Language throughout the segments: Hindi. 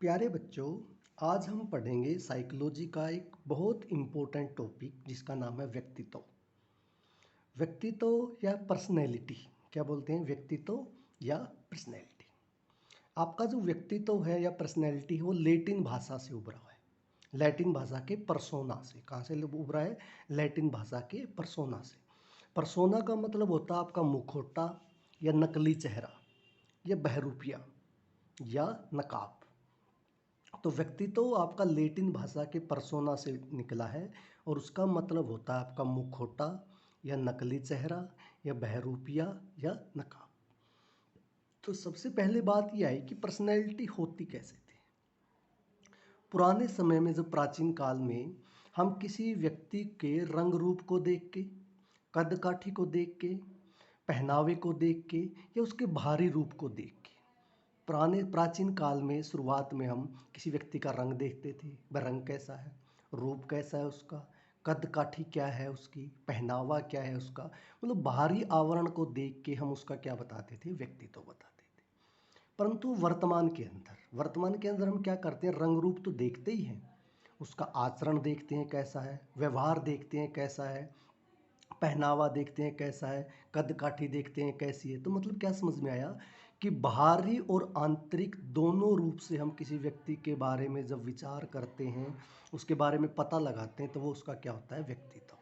प्यारे बच्चों, आज हम पढ़ेंगे साइकोलॉजी का एक बहुत इम्पोर्टेंट टॉपिक जिसका नाम है व्यक्तित्व। व्यक्तित्व या पर्सनैलिटी, क्या बोलते हैं, व्यक्तित्व या पर्सनैलिटी। आपका जो व्यक्तित्व है या पर्सनैलिटी है वो लैटिन भाषा से उभरा है। लैटिन भाषा के परसोना से। कहाँ से उभरा है? लैटिन भाषा के परसोना से। परसोना का मतलब होता है आपका मुखौटा या नकली चेहरा या बहरूपिया या नकाब। तो व्यक्तित्व आपका लैटिन भाषा के परसोना से निकला है और उसका मतलब होता है आपका मुखौटा या नकली चेहरा या बहरूपिया या नकाब। तो सबसे पहले बात यह है कि पर्सनैलिटी होती कैसे थी। पुराने समय में, जब प्राचीन काल में, हम किसी व्यक्ति के रंग रूप को देख के, कद काठी को देख के, पहनावे को देख के या उसके बाहरी रूप को देख के, प्राचीन काल में शुरुआत में हम किसी व्यक्ति का रंग देखते थे। वह रंग कैसा है, रूप कैसा है उसका, कद काठी क्या है उसकी, पहनावा क्या है उसका, मतलब बाहरी आवरण को देख के हम उसका क्या बताते थे, व्यक्तित्व बताते थे। परंतु वर्तमान के अंदर हम क्या करते हैं, रंग रूप तो देखते ही हैं, उसका आचरण देखते हैं कैसा है, व्यवहार देखते हैं कैसा है, पहनावा देखते हैं कैसा है, कद काठी देखते हैं कैसी है। तो मतलब क्या समझ में आया कि बाहरी और आंतरिक दोनों रूप से हम किसी व्यक्ति के बारे में जब विचार करते हैं, उसके बारे में पता लगाते हैं, तो वो उसका क्या होता है, व्यक्तित्व।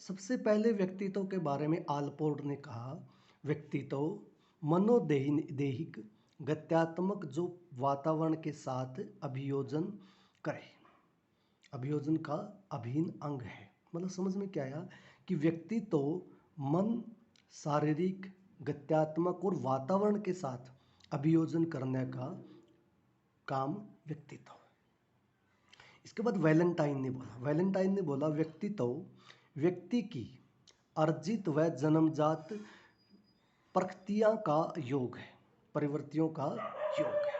सबसे पहले व्यक्तित्व के बारे में आलपोर्ट ने कहा, व्यक्तित्व मनोदेहिक गत्यात्मक जो वातावरण के साथ अभियोजन करे, अभियोजन का अभिन्न अंग है। मतलब समझ में क्या आया कि व्यक्तित्व मन, शारीरिक, गत्यात्मक और वातावरण के साथ अभियोजन करने का काम व्यक्तित्व है। इसके बाद वैलेंटाइन ने बोला व्यक्तित्व व्यक्ति की अर्जित व जन्मजात प्रकृतियां का योग है, प्रवृत्तियों का योग है।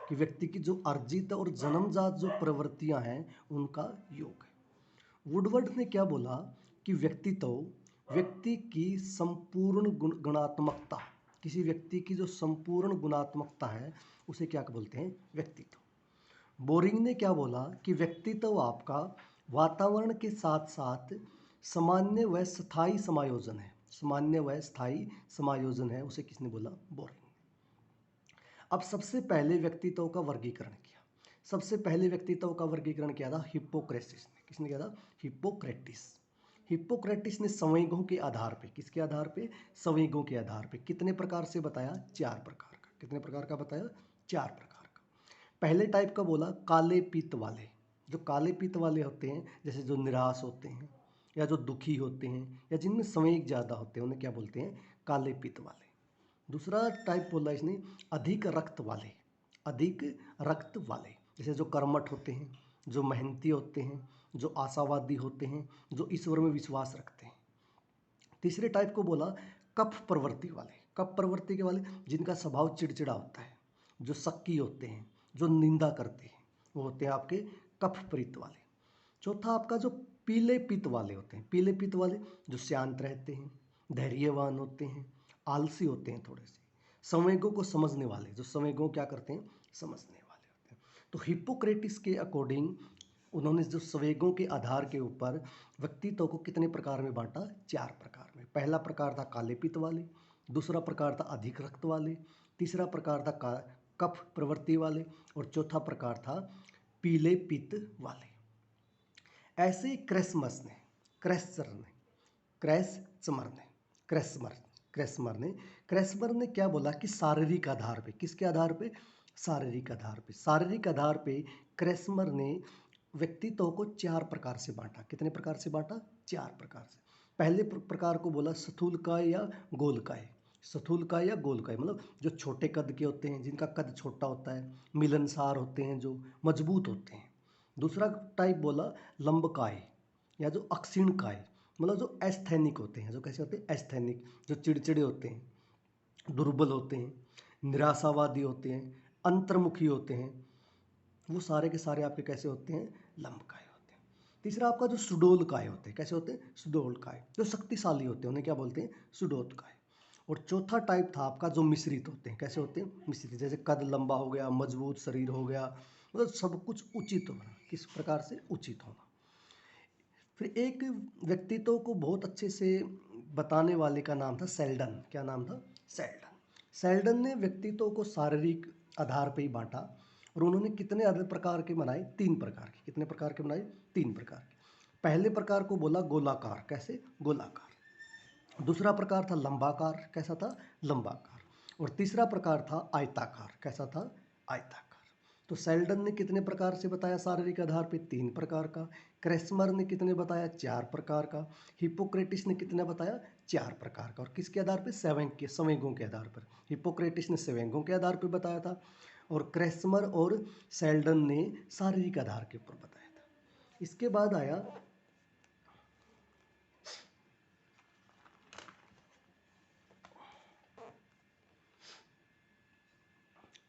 कि व्यक्ति की जो अर्जित और जन्मजात जो प्रवृत्तियां हैं उनका योग है। वुडवर्ड ने क्या बोला कि व्यक्तित्व व्यक्ति की संपूर्ण गुणात्मकता, किसी व्यक्ति की जो संपूर्ण गुणात्मकता है उसे क्या बोलते हैं, व्यक्तित्व। बोरिंग ने क्या बोला कि व्यक्तित्व आपका वातावरण के साथ साथ सामान्य व स्थायी समायोजन है। सामान्य व स्थायी समायोजन है, उसे किसने बोला, बोरिंग। अब सबसे पहले व्यक्तित्व का वर्गीकरण किया। सबसे पहले व्यक्तित्व का वर्गीकरण किया था हिप्पोक्रेटिस ने। किसने किया था, हिप्पोक्रेटिस। हिप्पोक्रेटिस ने संवेगों के आधार पे, किसके आधार पे, संवेगों के आधार पे कितने प्रकार से बताया, 4 प्रकार का। कितने प्रकार का बताया, 4 प्रकार का। पहले टाइप का बोला काले पित्त वाले। जो काले पित्त वाले होते हैं, जैसे जो निराश होते हैं या जो दुखी होते हैं या जिनमें संवेग ज़्यादा होते हैं, उन्हें क्या बोलते हैं, काले पित्त वाले। दूसरा टाइप बोला इसने अधिक रक्त वाले। अधिक रक्त वाले, जैसे जो कर्मठ होते हैं, जो मेहनती होते हैं, जो आशावादी होते हैं, जो ईश्वर में विश्वास रखते हैं। तीसरे टाइप को बोला कफ प्रवृत्ति वाले। कफ प्रवृत्ति के वाले जिनका स्वभाव चिड़चिड़ा होता है, जो शक्की होते हैं, जो निंदा करते हैं, वो होते हैं आपके कफ प्रीत वाले। चौथा आपका जो पीले पित्त वाले होते हैं। पीले पित्त वाले जो शांत रहते हैं, धैर्यवान होते हैं, आलसी होते हैं थोड़े से, संवेगों को समझने वाले, जो संवेगों क्या करते हैं, समझने वाले होते हैं। तो हिप्पोक्रेटिस के अकॉर्डिंग उन्होंने जो संवेगों के आधार के ऊपर व्यक्तित्व को कितने प्रकार में बांटा, 4 प्रकार में। पहला प्रकार था काले पित्त वाले, दूसरा प्रकार था अधिक रक्त वाले, तीसरा प्रकार था कफ प्रवृत्ति वाले और चौथा प्रकार था पीले पित्त वाले। ऐसे ही क्रेसमर ने क्या बोला कि शारीरिक आधार पे, किसके आधार पे, शारीरिक आधार पे क्रेसमर ने व्यक्तित्व को 4 प्रकार से बांटा। कितने प्रकार से बांटा, 4 प्रकार से। पहले प्रकार को बोला स्थूलकाय या गोलकाय। स्थूलकाय या गोलकाय मतलब जो छोटे कद के होते हैं, जिनका कद छोटा होता है, मिलनसार होते हैं, जो मजबूत होते हैं। दूसरा टाइप बोला लंबकाय या जो अक्षीणकाय, मतलब जो एस्थेनिक होते हैं। जो कैसे होते हैं, एस्थेनिक, जो चिड़चिड़े होते हैं, दुर्बल होते हैं, निराशावादी होते हैं, अंतर्मुखी होते हैं, वो सारे के सारे आपके कैसे होते हैं, लंबकाय होते हैं। तीसरा आपका जो सुडोलकाय होते हैं, कैसे होते हैं, सुडोलकाय, जो शक्तिशाली होते हैं, उन्हें क्या बोलते हैं, सुडोलकाय। और चौथा टाइप था आपका जो मिश्रित होते हैं। कैसे होते हैं? मिश्रित। जैसे कद लंबा हो गया, मजबूत शरीर हो गया, मतलब सब कुछ उचित होना। किस प्रकार से? उचित होना। फिर एक व्यक्तित्व को बहुत अच्छे से बताने वाले का नाम था सेल्डन। क्या नाम था? सेल्डन। सेल्डन ने व्यक्तित्व को शारीरिक आधार पर ही बांटा और उन्होंने कितने अलग प्रकार के बनाए? 3 प्रकार के। कितने प्रकार के बनाए? 3 प्रकार के। पहले प्रकार को बोला गोलाकार। कैसे? गोलाकार। दूसरा प्रकार था लंबाकार। कैसा था? लंबाकार। और तीसरा प्रकार था आयताकार। कैसा था? आयताकार। तो सेल्डन ने कितने प्रकार से बताया शारीरिक आधार पे? 3 प्रकार का। क्रेस्मर ने कितने बताया? 4 प्रकार का। हिप्पोक्रेटिस ने कितने बताया? 4 प्रकार का। और किसके आधार पे? संवेगों के आधार पर। हिप्पोक्रेटिस ने संवेगों के आधार पर बताया था और क्रेस्मर और सेल्डन ने शारीरिक आधार के ऊपर बताया था। इसके बाद आया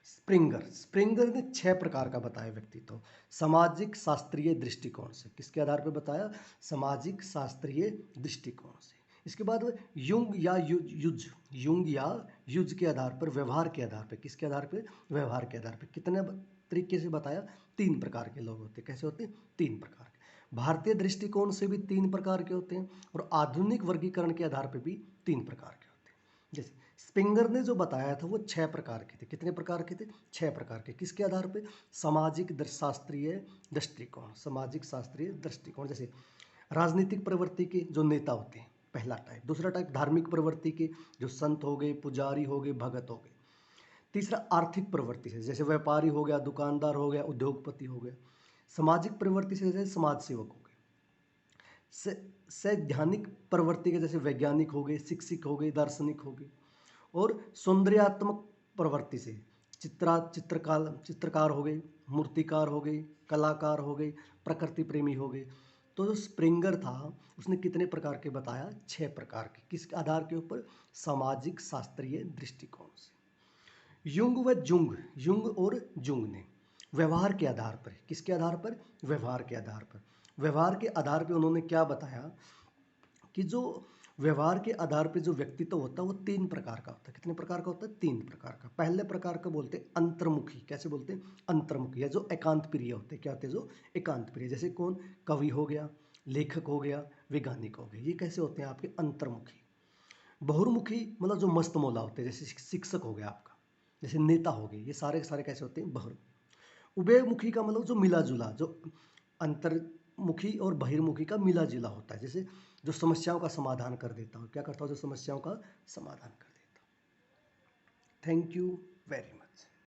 स्प्रिंगर। स्प्रिंगर ने 6 प्रकार का बताया व्यक्तित्व सामाजिक शास्त्रीय दृष्टिकोण से। किसके आधार पर बताया? सामाजिक शास्त्रीय दृष्टिकोण से। इसके बाद युंग या युज। युंग या युज के आधार पर, व्यवहार के आधार पर। किसके आधार पर? व्यवहार के आधार पर। कितने तरीके से बताया? 3 प्रकार के लोग होते हैं। कैसे होते हैं? 3 प्रकार के। भारतीय दृष्टिकोण से भी 3 प्रकार के होते हैं और आधुनिक वर्गीकरण के आधार पर भी 3 प्रकार के होते हैं। जैसे स्प्रिंगर ने जो बताया था वो 6 प्रकार के थे। कितने प्रकार के थे? 6 प्रकार के। किसके आधार पे? सामाजिक शास्त्रीय दृष्टिकोण। सामाजिक शास्त्रीय दृष्टिकोण। जैसे राजनीतिक प्रवृत्ति के जो नेता होते हैं, पहला टाइप। दूसरा टाइप धार्मिक प्रवृत्ति के, जो संत हो गए, पुजारी हो गए, भगत हो गए। तीसरा आर्थिक प्रवृत्ति से, जैसे व्यापारी हो गया, दुकानदार हो गया, उद्योगपति हो गया। सामाजिक प्रवृत्ति से जैसे समाज सेवक हो गए। सैद्धांतिक प्रवृत्ति के जैसे वैज्ञानिक हो गए, शिक्षक हो गए, दार्शनिक हो गए। और सौंदर्यात्मक प्रवृत्ति से चित्रकार हो गए, मूर्तिकार हो गए, कलाकार हो गए, प्रकृति प्रेमी हो गए। तो जो स्प्रिंगर था उसने कितने प्रकार के बताया? 6 प्रकार के। किस आधार के ऊपर? सामाजिक शास्त्रीय दृष्टिकोण से। युंग और जुंग ने व्यवहार के आधार पर। किसके आधार पर? व्यवहार के आधार पर। व्यवहार के आधार पर उन्होंने क्या बताया कि जो व्यवहार के आधार पे जो व्यक्तित्व होता है वो 3 प्रकार का होता है। कितने प्रकार का होता है? 3 प्रकार का। पहले प्रकार का बोलते हैं अंतर्मुखी। कैसे बोलते हैं? अंतर्मुखी, या जो एकांत प्रिय होते हैं। क्या होते हैं? जो एकांत प्रिय। जैसे कौन? कवि हो गया, लेखक हो गया, वैज्ञानिक हो गया। ये कैसे होते हैं? आपके अंतर्मुखी। बहुर्मुखी मतलब जो मस्त मौला होते हैं, जैसे शिक्षक हो गया आपका, जैसे नेता हो गए। ये सारे के सारे कैसे होते हैं? बहु। उभयमुखी का मतलब जो मिला जुला, जो अंतर्मुखी और बहिर्मुखी का मिला जुला होता है। जैसे जो समस्याओं का समाधान कर देता हूँ। क्या करता हूँ? जो समस्याओं का समाधान कर देता हूँ। Thank you very much.